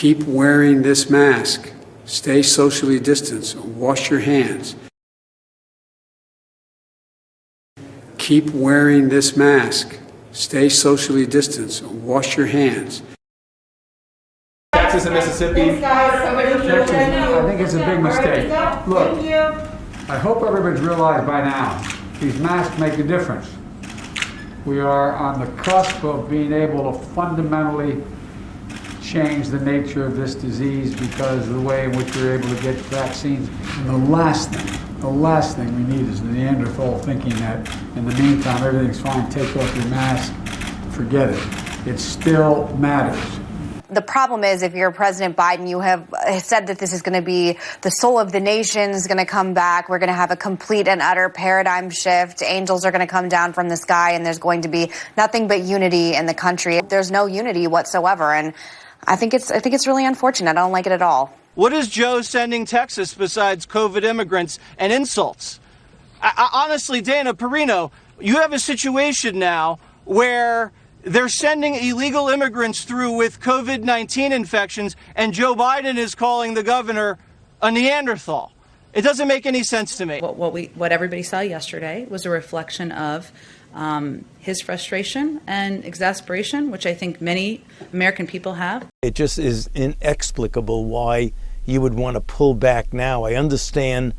Keep wearing this mask. Stay socially distanced. Wash your hands. Keep wearing this mask. Stay socially distanced. Wash your hands. Texas and Mississippi. Texas, I think it's a big mistake. Look, I hope everybody's realized by now, these masks make a difference. We are on the cusp of being able to fundamentally change the nature of this disease because of the way in which we're able to get vaccines. And the last thing we need is the Neanderthal thinking that in the meantime everything's fine, take off your mask, forget it. It still matters. The problem is, if you're President Biden, you have said that this is going to be the soul of the nation is going to come back. We're going to have a complete and utter paradigm shift. Angels are going to come down from the sky, and there's going to be nothing but unity in the country. There's no unity whatsoever, and I think it's really unfortunate. I don't like it at all. What is Joe sending Texas besides COVID immigrants and insults? Honestly, Dana Perino, you have a situation now where they're sending illegal immigrants through with COVID-19 infections, and Joe Biden is calling the governor a Neanderthal. It doesn't make any sense to me. What everybody saw yesterday was a reflection of his frustration and exasperation, which I think many American people have. It just is inexplicable why you would want to pull back now. I understand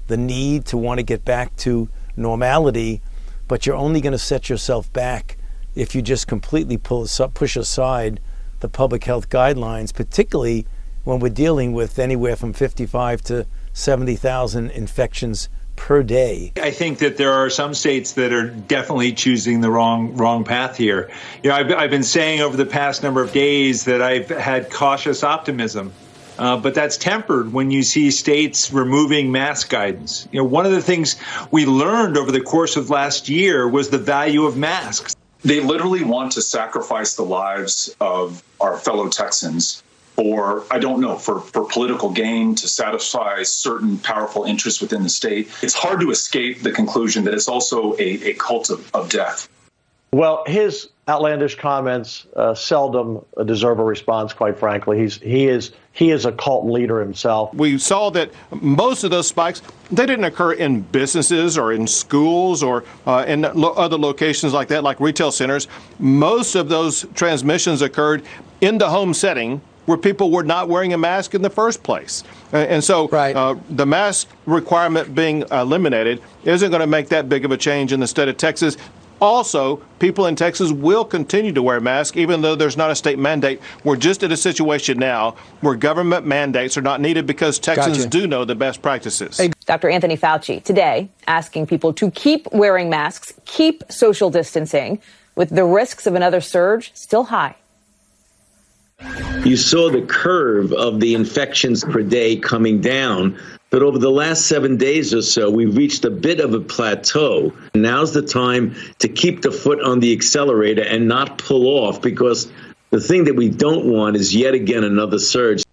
the need to want to get back to normality, but you're only going to set yourself back if you just completely push aside the public health guidelines, particularly when we're dealing with anywhere from 55 to 70,000 infections per day. I think that there are some states that are definitely choosing the wrong path here. You know, I've been saying over the past number of days that I've had cautious optimism, but that's tempered when you see states removing mask guidance. You know, one of the things we learned over the course of last year was the value of masks. They literally want to sacrifice the lives of our fellow Texans for, I don't know, for political gain, to satisfy certain powerful interests within the state. It's hard to escape the conclusion that it's also a cult of death. Well, his outlandish comments seldom deserve a response, quite frankly. He is a cult leader himself. We saw that most of those spikes, they didn't occur in businesses or in schools or in other locations like that, like retail centers. Most of those transmissions occurred in the home setting where people were not wearing a mask in the first place. And so the mask requirement being eliminated isn't going to make that big of a change in the state of Texas. Also, people in Texas will continue to wear masks, even though there's not a state mandate. We're just in a situation now where government mandates are not needed because Texans do know the best practices. Dr. Anthony Fauci today asking people to keep wearing masks, keep social distancing, with the risks of another surge still high. You saw the curve of the infections per day coming down, but over the last 7 days or so, we've reached a bit of a plateau. Now's the time to keep the foot on the accelerator and not pull off, because the thing that we don't want is yet again another surge.